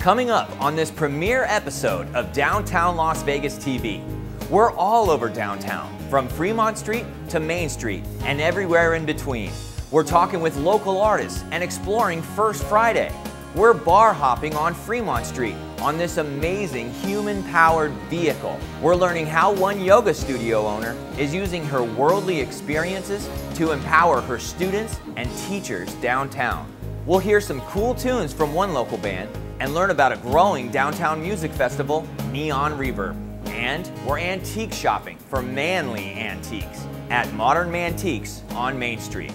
Coming up on this premiere episode of Downtown Las Vegas TV, we're all over downtown, from Fremont Street to Main Street and everywhere in between. We're talking with local artists and exploring First Friday. We're bar hopping on Fremont Street on this amazing human-powered vehicle. We're learning how one yoga studio owner is using her worldly experiences to empower her students and teachers downtown. We'll hear some cool tunes from one local band and learn about a growing downtown music festival, Neon Reverb. And we're antique shopping for manly antiques at Modern Mantiques on Main Street.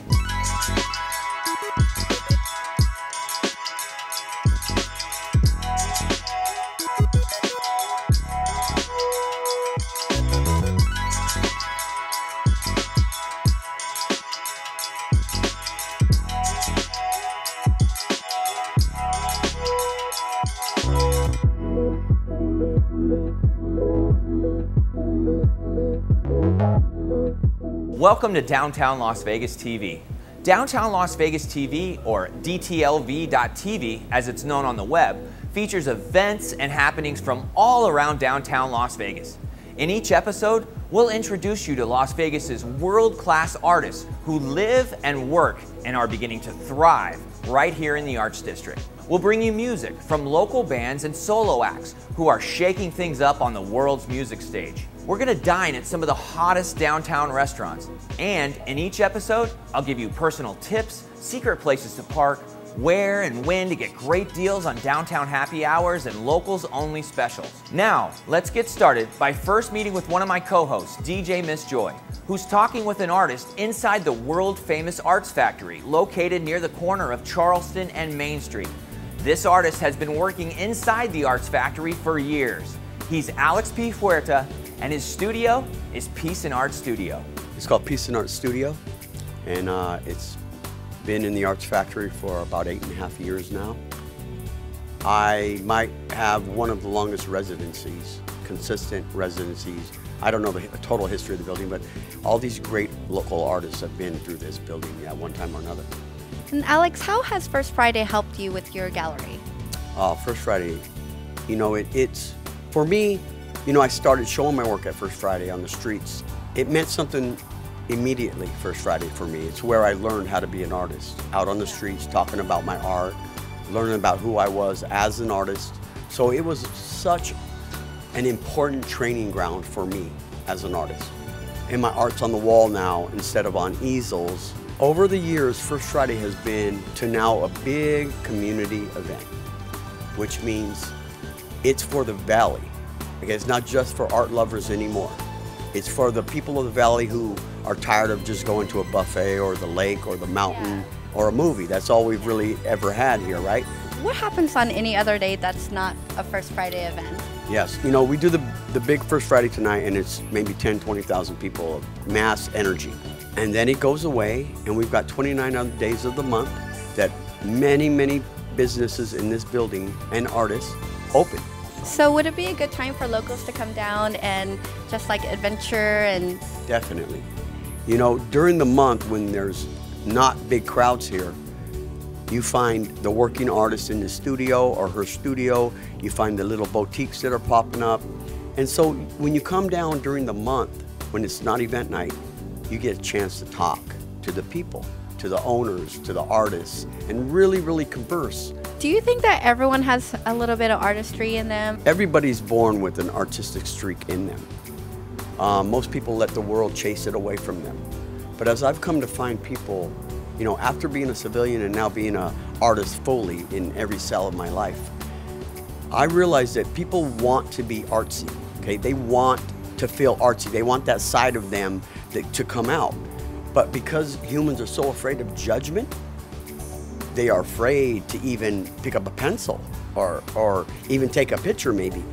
Welcome to Downtown Las Vegas TV. Downtown Las Vegas TV, or DTLV.TV as it's known on the web, features events and happenings from all around downtown Las Vegas. In each episode, we'll introduce you to Las Vegas's world-class artists who live and work and are beginning to thrive right here in the Arts District. We'll bring you music from local bands and solo acts who are shaking things up on the world's music stage. We're gonna dine at some of the hottest downtown restaurants. And in each episode, I'll give you personal tips, secret places to park, where and when to get great deals on downtown happy hours and locals only specials. Now, let's get started by first meeting with one of my co-hosts, DJ Miss Joy, who's talking with an artist inside the world famous Arts Factory located near the corner of Charleston and Main Street. This artist has been working inside the Arts Factory for years. He's Alex P Huerta, and his studio is Peace and Art Studio. It's called Peace and Art Studio, and it's been in the Arts Factory for about 8.5 years now. I might have one of the longest residencies, consistent residencies. I don't know the total history of the building, but all these great local artists have been through this building at one time or another. And Alex, how has First Friday helped you with your gallery? First Friday, you know, it's, for me, you know, I started showing my work at First Friday on the streets. It meant something immediately, First Friday for me. It's where I learned how to be an artist, out on the streets, talking about my art, learning about who I was as an artist. So it was such an important training ground for me as an artist. And my art's on the wall now instead of on easels. Over the years, First Friday has been to now a big community event, which means it's for the Valley. Okay, it's not just for art lovers anymore. It's for the people of the Valley who are tired of just going to a buffet or the lake or the mountain or a movie. That's all we've really ever had here, right? What happens on any other day that's not a First Friday event? Yes, you know, we do the big First Friday tonight, and it's maybe 10, 20,000 people of mass energy. And then it goes away, and we've got 29 other days of the month that many, many businesses in this building and artists open. So would it be a good time for locals to come down and just like adventure and... Definitely. You know, during the month when there's not big crowds here, you find the working artist in the studio or her studio, you find the little boutiques that are popping up. And so when you come down during the month, when it's not event night, you get a chance to talk to the people, to the owners, to the artists, and really, really converse. Do you think that everyone has a little bit of artistry in them? Everybody's born with an artistic streak in them. Most people let the world chase it away from them. But as I've come to find people, you know, after being a civilian and now being an artist fully in every cell of my life, I realized that people want to be artsy, okay? They want to feel artsy. They want that side of them to come out. But because humans are so afraid of judgment, they are afraid to even pick up a pencil or even take a picture maybe.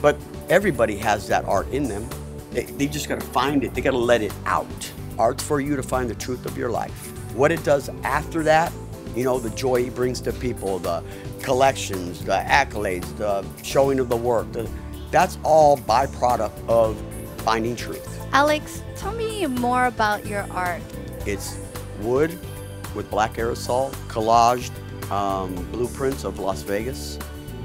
But everybody has that art in them. They just gotta find it, they gotta let it out. Art's for you to find the truth of your life. What it does after that, you know, the joy it brings to people, the collections, the accolades, the showing of the work, that's all byproduct of finding truth. Alex, tell me more about your art. It's wood with black aerosol, collaged blueprints of Las Vegas,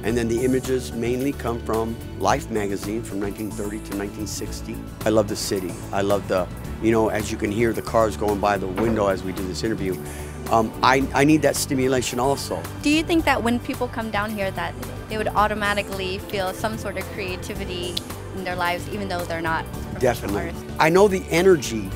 And then the images mainly come from Life magazine from 1930 to 1960. I love the city. I love the, you know, as you can hear the cars going by the window as we do this interview. I need that stimulation also. Do you think that when people come down here that they would automatically feel some sort of creativity in their lives even though they're not professional Definitely. artists? I know the energy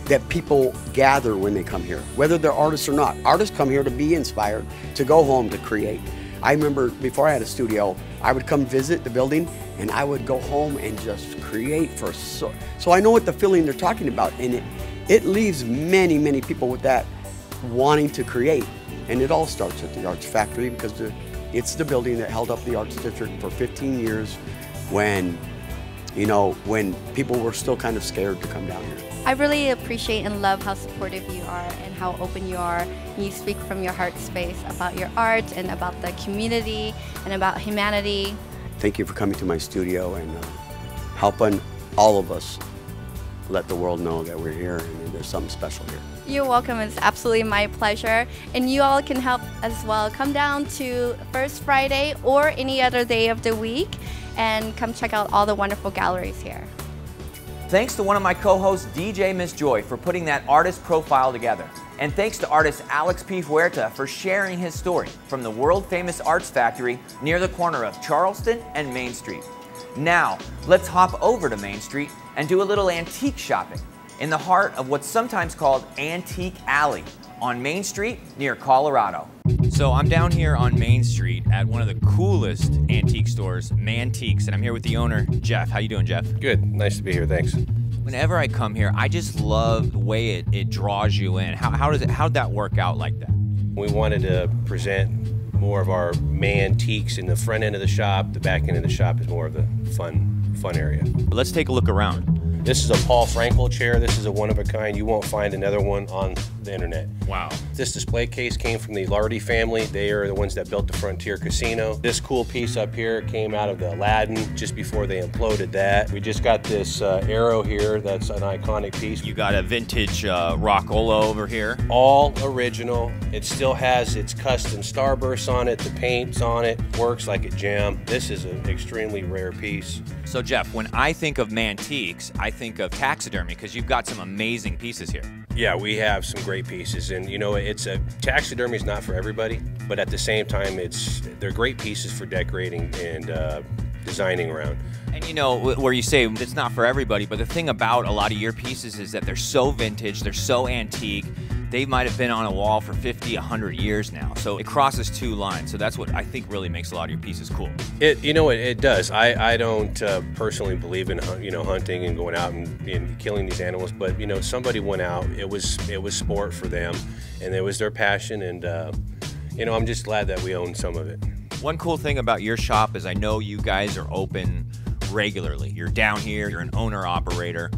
that people gather when they come here, whether they're artists or not. Artists come here to be inspired, to go home to create. I remember before I had a studio, I would come visit the building and I would go home and just create for so I know what the feeling they're talking about, and it leaves many, many people with that wanting to create. And it all starts at the Arts Factory because it's the building that held up the Arts District for 15 years when, you know, when people were still kind of scared to come down here. I really appreciate and love how supportive you are and how open you are. You speak from your heart space about your art and about the community and about humanity. Thank you for coming to my studio and helping all of us let the world know that we're here and there's something special here. You're welcome. It's absolutely my pleasure. And you all can help as well. Come down to First Friday or any other day of the week and come check out all the wonderful galleries here. Thanks to one of my co-hosts, DJ Miss Joy, for putting that artist profile together. And thanks to artist Alex P Huerta for sharing his story from the world-famous Arts Factory near the corner of Charleston and Main Street. Now, let's hop over to Main Street and do a little antique shopping in the heart of what's sometimes called Antique Alley on Main Street near Colorado. So I'm down here on Main Street at one of the coolest antique stores, Mantiques, and I'm here with the owner, Jeff. How you doing, Jeff? Good. Nice to be here. Thanks. Whenever I come here, I just love the way it draws you in. How'd that work out like that? We wanted to present more of our Mantiques in the front end of the shop. The back end of the shop is more of the fun area. Let's take a look around. This is a Paul Frankel chair. This is a one-of-a-kind. You won't find another one on the internet. Wow. This display case came from the Lardy family. They are the ones that built the Frontier Casino. This cool piece up here came out of the Aladdin just before they imploded that. We just got this arrow here. That's an iconic piece. You got a vintage Rockola over here. All original. It still has its custom starbursts on it. The paint's on it. Works like a gem. This is an extremely rare piece. So Jeff, when I think of Mantiques, I think of taxidermy because you've got some amazing pieces here. Yeah, we have some great pieces, and you know, taxidermy is not for everybody, but at the same time, they're great pieces for decorating and designing around. And you know, where you say it's not for everybody, but the thing about a lot of your pieces is that they're so vintage, they're so antique, they might have been on a wall for 50, 100 years now. So it crosses two lines. So that's what I think really makes a lot of your pieces cool. It does. I don't personally believe in hunting and going out and killing these animals, but you know, somebody went out. It was sport for them, and it was their passion. And you know, I'm just glad that we own some of it. One cool thing about your shop is I know you guys are open regularly. You're down here. You're an owner-operator.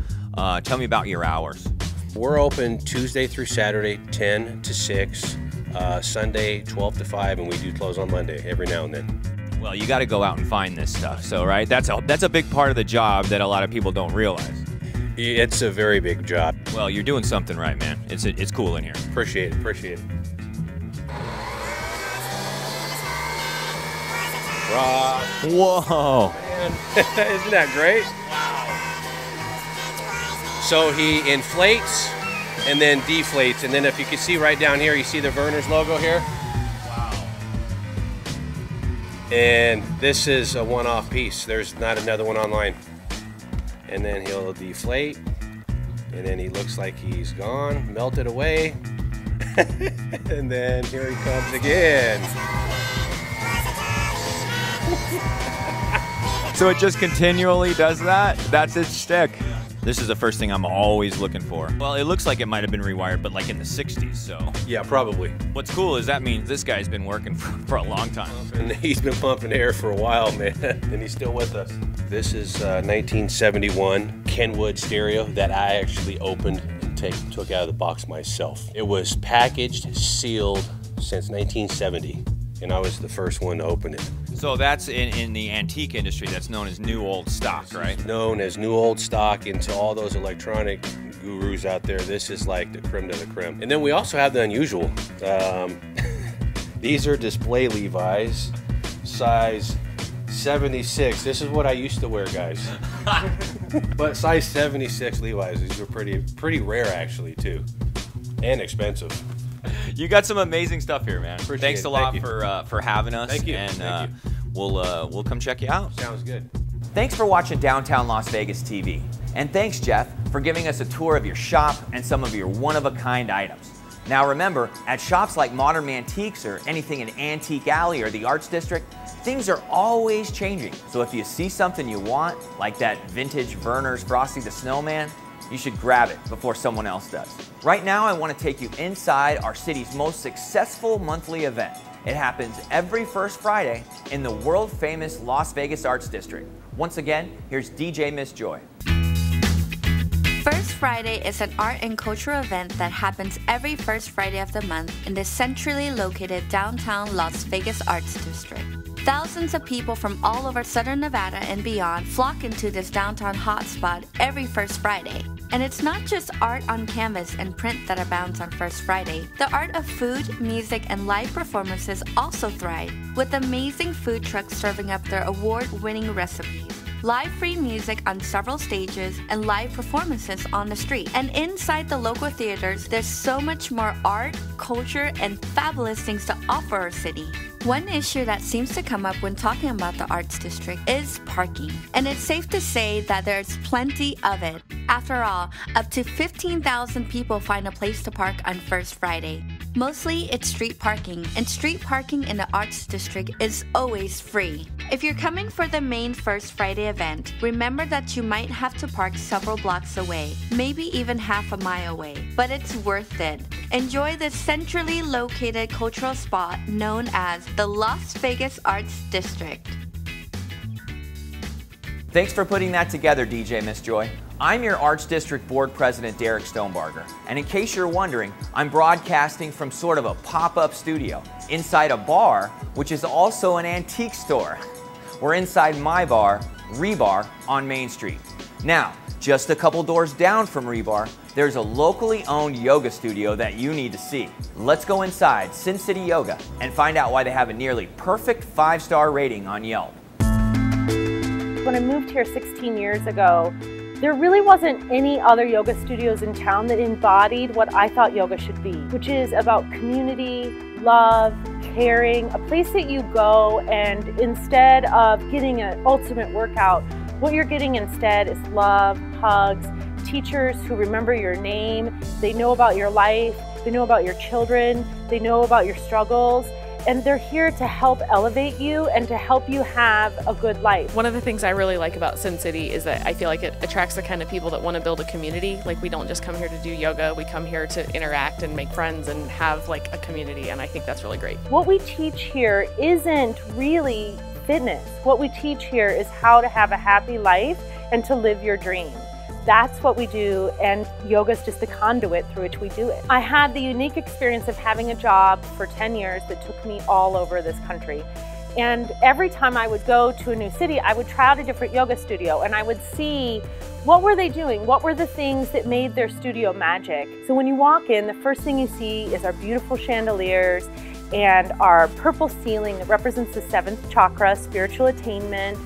Tell me about your hours. We're open Tuesday through Saturday, 10 to 6, Sunday, 12 to 5, and we do close on Monday every now and then. Well, you got to go out and find this stuff. So, right, that's a big part of the job that a lot of people don't realize. It's a very big job. Well, you're doing something right, man. It's cool in here. Appreciate it. Appreciate it. Rock. Whoa. Man. Isn't that great? So he inflates and then deflates, and then if you can see right down here, you see the Verner's logo here? Wow. And this is a one-off piece. There's not another one online. And then he'll deflate, and then he looks like he's gone, melted away. And then here he comes again. So it just continually does that? That's its shtick. This is the first thing I'm always looking for. Well, it looks like it might have been rewired, but like in the 60s, so. Yeah, probably. What's cool is that means this guy's been working for a long time. And he's been pumping air for a while, man, and he's still with us. This is 1971 Kenwood stereo that I actually opened and took out of the box myself. It was packaged, sealed since 1970, and I was the first one to open it. So that's in the antique industry, that's known as new old stock, right? Known as new old stock, and to all those electronic gurus out there, this is like the creme de la creme. And then we also have the unusual. These are display Levi's size 76. This is what I used to wear, guys. But size 76 Levi's, these are pretty rare actually too, and expensive. You got some amazing stuff here, man. Appreciate Thanks it. a lot Thank you. for having us. Thank you. And Thank you. we'll come check you out. Sounds good. Thanks for watching Downtown Las Vegas TV. And thanks, Jeff, for giving us a tour of your shop and some of your one-of-a-kind items. Now remember, at shops like Modern Mantiques or anything in Antique Alley or the Arts District, things are always changing. So if you see something you want, like that vintage Verner's Frosty the Snowman, you should grab it before someone else does. Right now, I want to take you inside our city's most successful monthly event. It happens every first Friday in the world-famous Las Vegas Arts District. Once again, here's DJ Miss Joy. First Friday is an art and cultural event that happens every first Friday of the month in the centrally located downtown Las Vegas Arts District. Thousands of people from all over Southern Nevada and beyond flock into this downtown hotspot every first Friday. And it's not just art on canvas and print that abounds on First Friday. The art of food, music, and live performances also thrive, with amazing food trucks serving up their award-winning recipes. Live free music on several stages, and live performances on the street. And inside the local theaters, there's so much more art, culture, and fabulous things to offer our city. One issue that seems to come up when talking about the Arts District is parking. And it's safe to say that there's plenty of it. After all, up to 15,000 people find a place to park on First Friday. Mostly it's street parking, and street parking in the Arts District is always free. If you're coming for the main First Friday event, remember that you might have to park several blocks away, maybe even half a mile away, but it's worth it. Enjoy the centrally located cultural spot known as the Las Vegas Arts District. Thanks for putting that together, DJ Miss Joy. I'm your Arts District Board President, Derek Stonebarger. And in case you're wondering, I'm broadcasting from sort of a pop-up studio inside a bar, which is also an antique store. We're inside my bar, ReBar, on Main Street. Now, just a couple doors down from ReBar, there's a locally owned yoga studio that you need to see. Let's go inside Sin City Yoga and find out why they have a nearly perfect 5-star rating on Yelp. When I moved here 16 years ago, there really wasn't any other yoga studios in town that embodied what I thought yoga should be, which is about community, love, caring, a place that you go and instead of getting an ultimate workout, what you're getting instead is love, hugs, teachers who remember your name, they know about your life, they know about your children, they know about your struggles, and they're here to help elevate you and to help you have a good life. One of the things I really like about Sin City is that I feel like it attracts the kind of people that want to build a community. Like, we don't just come here to do yoga, we come here to interact and make friends and have like a community, and I think that's really great. What we teach here isn't really fitness. What we teach here is how to have a happy life and to live your dream. That's what we do, and yoga is just the conduit through which we do it. I had the unique experience of having a job for 10 years that took me all over this country. And every time I would go to a new city, I would try out a different yoga studio, and I would see what were they doing? What were the things that made their studio magic? So when you walk in, the first thing you see is our beautiful chandeliers and our purple ceiling that represents the 7th chakra, spiritual attainment.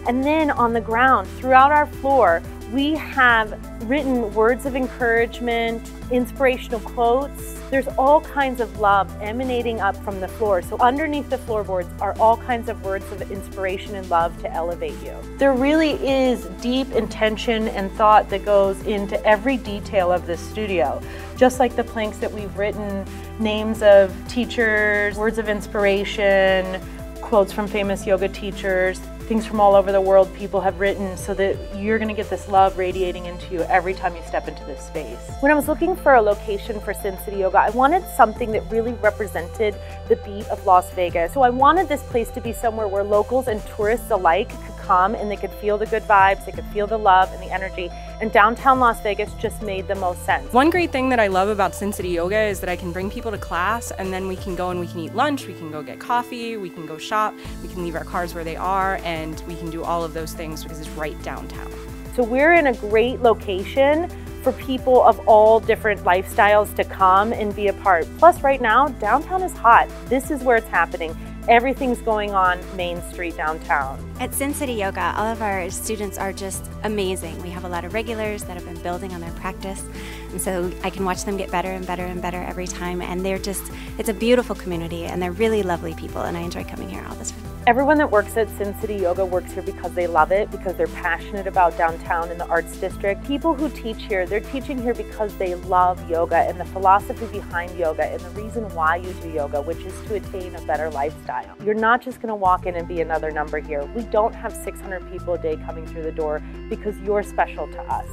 And then on the ground, throughout our floor, we have written words of encouragement, inspirational quotes. There's all kinds of love emanating up from the floor. So underneath the floorboards are all kinds of words of inspiration and love to elevate you. There really is deep intention and thought that goes into every detail of this studio. Just like the planks that we've written, names of teachers, words of inspiration, quotes from famous yoga teachers, things from all over the world people have written, so that you're going to get this love radiating into you every time you step into this space. When I was looking for a location for Sin City Yoga, I wanted something that really represented the beat of Las Vegas. So I wanted this place to be somewhere where locals and tourists alike could come and they could feel the good vibes, they could feel the love and the energy. And downtown Las Vegas just made the most sense. One great thing that I love about Sin City Yoga is that I can bring people to class, and then we can go and we can eat lunch, we can go get coffee, we can go shop, we can leave our cars where they are, and we can do all of those things because it's right downtown. So we're in a great location for people of all different lifestyles to come and be a part. Plus right now, downtown is hot. This is where it's happening. Everything's going on Main Street downtown. At Sin City Yoga, all of our students are just amazing. We have a lot of regulars that have been building on their practice, and so I can watch them get better and better and better every time, and it's a beautiful community, and they're really lovely people, and I enjoy coming here all the time. Everyone that works at Sin City Yoga works here because they love it, because they're passionate about downtown and the Arts District. People who teach here, they're teaching here because they love yoga and the philosophy behind yoga and the reason why you do yoga, which is to attain a better lifestyle. You're not just going to walk in and be another number here. We don't have 600 people a day coming through the door because you're special to us.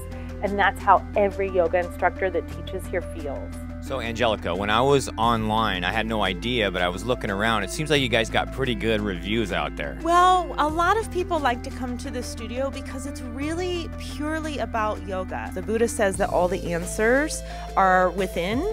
And that's how every yoga instructor that teaches here feels. So Angelica, when I was online, I had no idea, but I was looking around. It seems like you guys got pretty good reviews out there. Well, a lot of people like to come to the studio because it's really purely about yoga. The Buddha says that all the answers are within,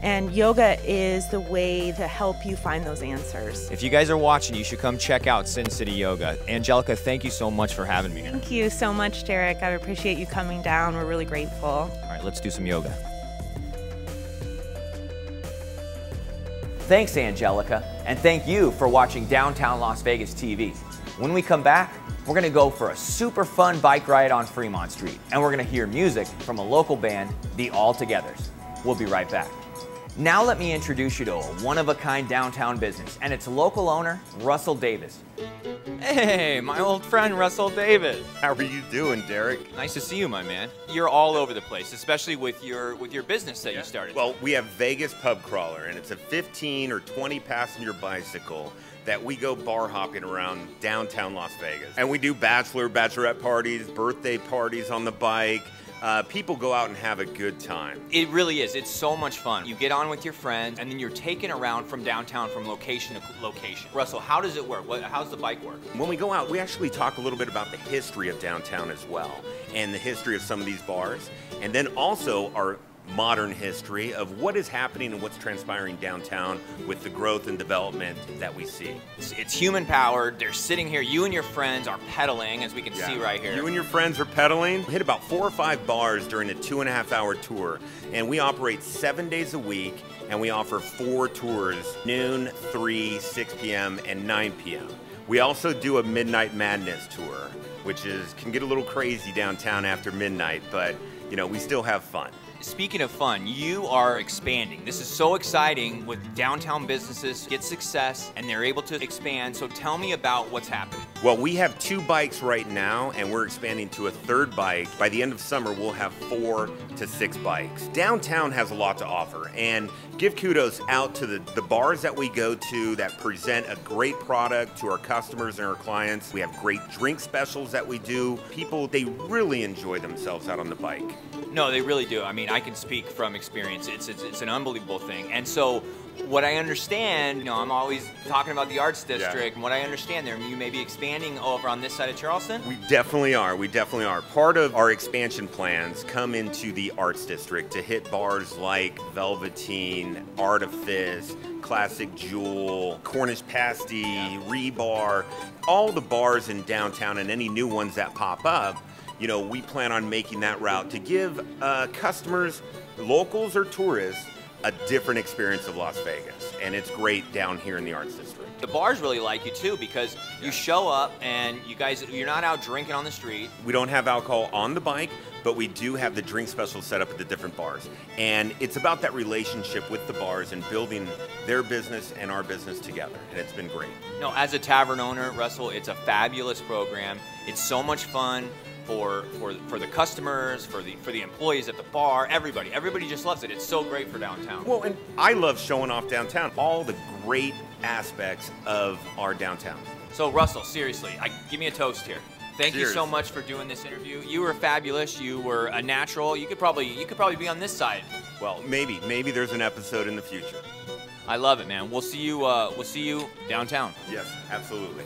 and yoga is the way to help you find those answers. If you guys are watching, you should come check out Sin City Yoga. Angelica, thank you so much for having me here. Thank you so much, Derek. I appreciate you coming down. We're really grateful. All right, let's do some yoga. Thanks, Angelica, and thank you for watching Downtown Las Vegas TV. When we come back, we're gonna go for a super fun bike ride on Fremont Street, and we're gonna hear music from a local band, the All-Togethers. We'll be right back. Now let me introduce you to a one-of-a-kind downtown business and its local owner, Russell Davis. Hey, my old friend Russell Davis. How are you doing, Derek? Nice to see you, my man. You're all over the place, especially with your business that you started. Well, we have Vegas Pub Crawler, and it's a 15 or 20 passenger bicycle that we go bar hopping around downtown Las Vegas. And we do bachelorette parties, birthday parties on the bike. People go out and have a good time. It really is. It's so much fun. You get on with your friends, and then you're taken around from downtown from location to location. Russell, how does it work? How's the bike work? When we go out, we actually talk a little bit about the history of downtown as well, and the history of some of these bars, and then also our modern history of what is happening and what's transpiring downtown with the growth and development that we see. It's human powered. They're sitting here. You and your friends are pedaling, as we can see right here. You and your friends are pedaling. We hit about 4 or 5 bars during a 2.5-hour tour, and we operate 7 days a week, and we offer 4 tours, noon, 3, 6 p.m., and 9 p.m. We also do a Midnight Madness tour, which can get a little crazy downtown after midnight, but you know, we still have fun. Speaking of fun, you are expanding. This is so exciting with downtown businesses get success and they're able to expand. So tell me about what's happening. Well, we have 2 bikes right now and we're expanding to a 3rd bike. By the end of summer, we'll have 4 to 6 bikes. Downtown has a lot to offer, and give kudos out to the bars that we go to that present a great product to our customers and our clients. We have great drink specials that we do. People, they really enjoy themselves out on the bike. No, they really do. I mean, I can speak from experience. It's an unbelievable thing. And so what I understand, you know, I'm always talking about the Arts District, and what I understand there, you may be expanding over on this side of Charleston? We definitely are. We definitely are. Part of our expansion plans come into the Arts District to hit bars like Velveteen, Artifice, Classic Jewel, Cornish Pasty, ReBar, all the bars in downtown and any new ones that pop up. You know, we plan on making that route to give customers, locals or tourists, a different experience of Las Vegas. And it's great down here in the Arts District. The bars really like you too, because you show up and you're not out drinking on the street. We don't have alcohol on the bike, but we do have the drink specials set up at the different bars. And it's about that relationship with the bars and building their business and our business together. And it's been great. No, as a tavern owner, Russell, it's a fabulous program. It's so much fun. For the customers, for the employees at the bar, everybody just loves it. It's so great for downtown. Well, and I love showing off downtown, all the great aspects of our downtown. So Russell, seriously, give me a toast here. Thank Cheers. you so much for doing this interview. You were fabulous. You were a natural. You could probably be on this side. Well, maybe there's an episode in the future. I love it, man. We'll see you downtown. Yes, absolutely.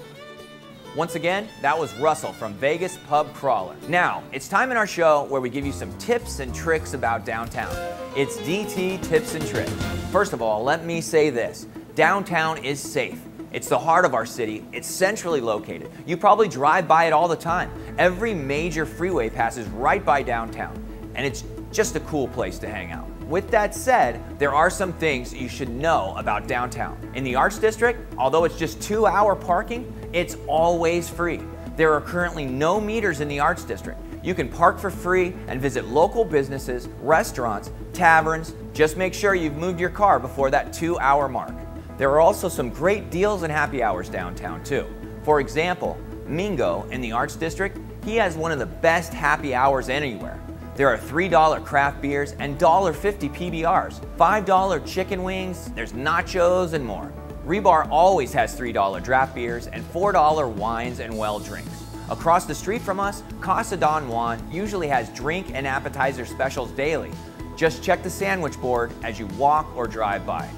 Once again, that was Russell from Vegas Pub Crawler. Now, it's time in our show where we give you some tips and tricks about downtown. It's DT Tips and Tricks. First of all, let me say this. Downtown is safe. It's the heart of our city. It's centrally located. You probably drive by it all the time. Every major freeway passes right by downtown, and it's just a cool place to hang out. With that said, there are some things you should know about downtown. In the Arts District, although it's just 2-hour parking, it's always free. There are currently no meters in the Arts District. You can park for free and visit local businesses, restaurants, taverns. Just make sure you've moved your car before that 2-hour mark. There are also some great deals and happy hours downtown too. For example, Mingo in the Arts District, he has one of the best happy hours anywhere. There are $3 craft beers and $1.50 PBRs, $5 chicken wings, there's nachos and more. ReBar always has $3 draft beers and $4 wines and well drinks. Across the street from us, Casa Don Juan usually has drink and appetizer specials daily. Just check the sandwich board as you walk or drive by.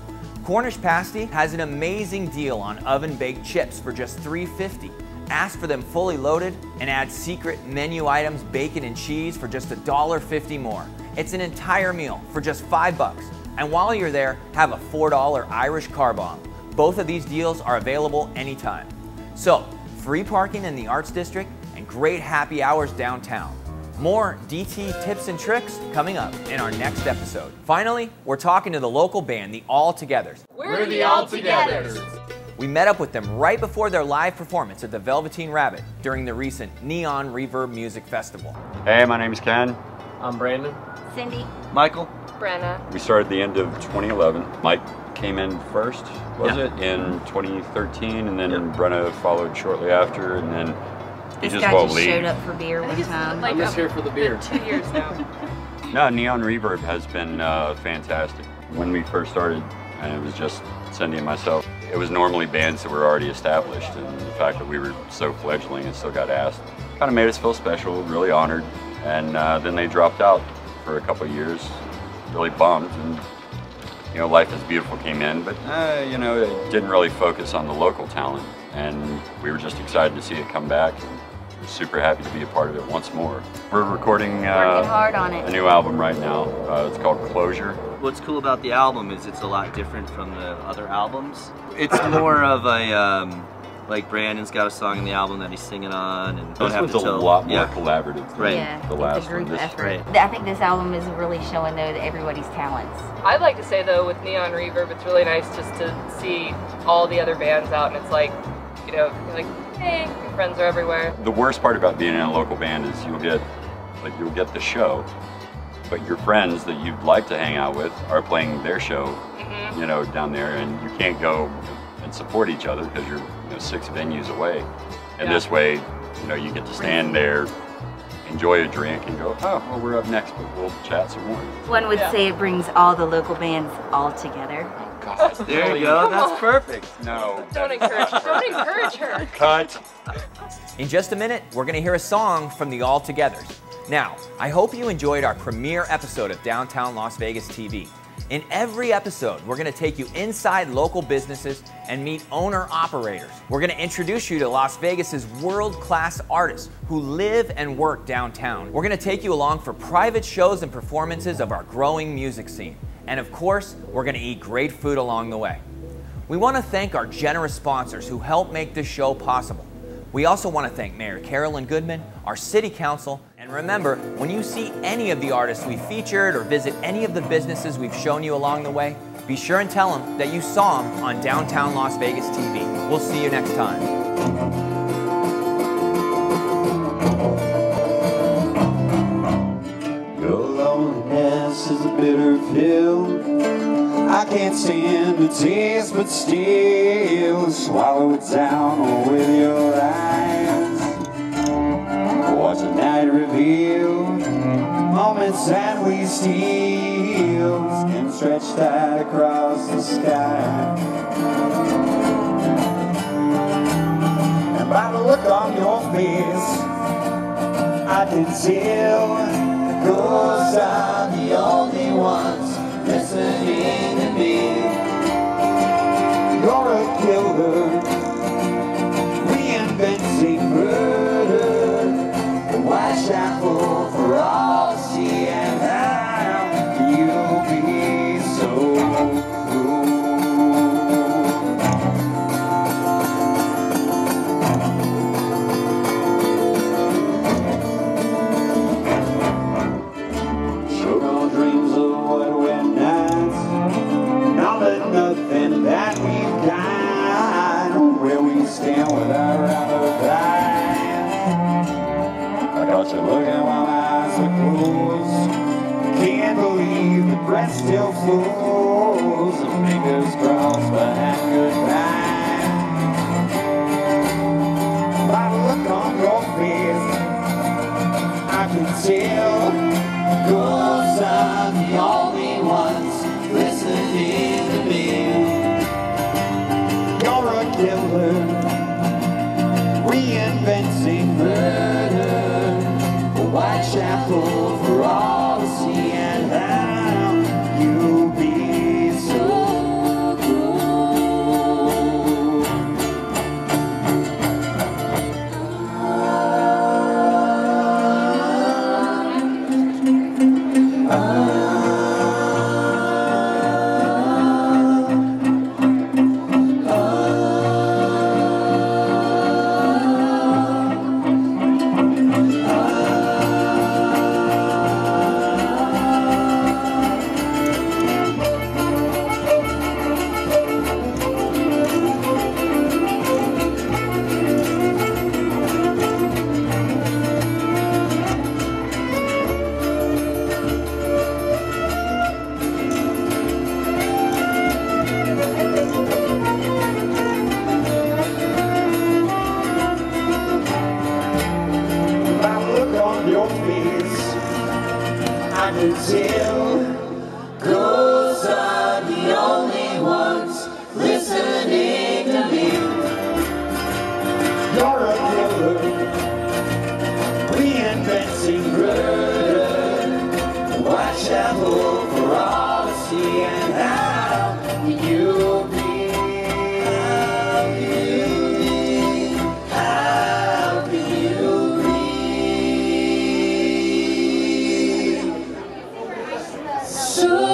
Cornish Pasty has an amazing deal on oven-baked chips for just $3.50. Ask for them fully loaded and add secret menu items, bacon and cheese for just $1.50 more. It's an entire meal for just $5. And while you're there, have a $4 Irish car bomb. Both of these deals are available anytime. So, free parking in the Arts District and great happy hours downtown. More DT tips and tricks coming up in our next episode. Finally, we're talking to the local band, the All Togethers. We're the All Togethers. We met up with them right before their live performance at the Velveteen Rabbit during the recent Neon Reverb Music Festival. Hey, my name's Ken. I'm Brandon. Cindy. Michael. Brenna. We started the end of 2011. Mike came in first, was it, in 2013, and then Brenna followed shortly after, and then he This just guy won't just leave. showed up for beer one time. I'm just here for the beer. 2 years now. No, Neon Reverb has been fantastic. When we first started, and it was just Cindy and myself, it was normally bands that were already established, and the fact that we were so fledgling and still got asked kind of made us feel special, really honored, and then they dropped out for a couple of years, really bummed, and you know, Life is Beautiful came in, but you know, it didn't really focus on the local talent, and we were just excited to see it come back, and we're super happy to be a part of it once more. We're recording Working hard on it. a new album right now. It's called Closure. What's cool about the album is it's a lot different from the other albums. It's more of a, like Brandon's got a song in the album that he's singing on, and This one's a lot more collaborative than Yeah, the last it's a group one. effort. I think this album is really showing though everybody's talents. I'd like to say though, with Neon Reverb, it's really nice just to see all the other bands out, and it's like, you know, you're like, hey, your friends are everywhere. The worst part about being in a local band is you'll get the show, but your friends that you'd like to hang out with are playing their show, you know, down there, and you can't go and support each other because you're 6 venues away. And this way, you know, you get to stand there, enjoy a drink, and go, oh, well, we're up next, but we'll chat some more. One would say it brings all the local bands all together. God, there you go, that's perfect. No. Don't encourage her. Cut. In just a minute, we're going to hear a song from the All Togethers. Now, I hope you enjoyed our premiere episode of Downtown Las Vegas TV. In every episode, we're going to take you inside local businesses and meet owner-operators. We're going to introduce you to Las Vegas's world-class artists who live and work downtown. We're going to take you along for private shows and performances of our growing music scene. And of course, we're going to eat great food along the way. We want to thank our generous sponsors who help make this show possible. We also want to thank Mayor Carolyn Goodman, our City Council, and remember, when you see any of the artists we featured or visit any of the businesses we've shown you along the way, be sure and tell them that you saw them on Downtown Las Vegas TV. We'll see you next time. Your loneliness is a bitter pill. I can't stand the taste, but still swallow it down with your eyes. Watch the night reveal moments that we steal and stretched out across the sky. And by the look on your face, I can tell, 'cause I'm the only ones listening to me. You're a killer, reinventing murder, a Whitechapel for all to see, and how you'll be so cruel. Sugar dreams of what went watch her looking while my eyes are closed. Can't believe the breath still flows. The fingers crossed behind goodbye. By the look on your face, I can tell. Ghosts are the only ones listening to me. You're a killer, reinventing murder. A Whitechapel for all to see, and how you be so So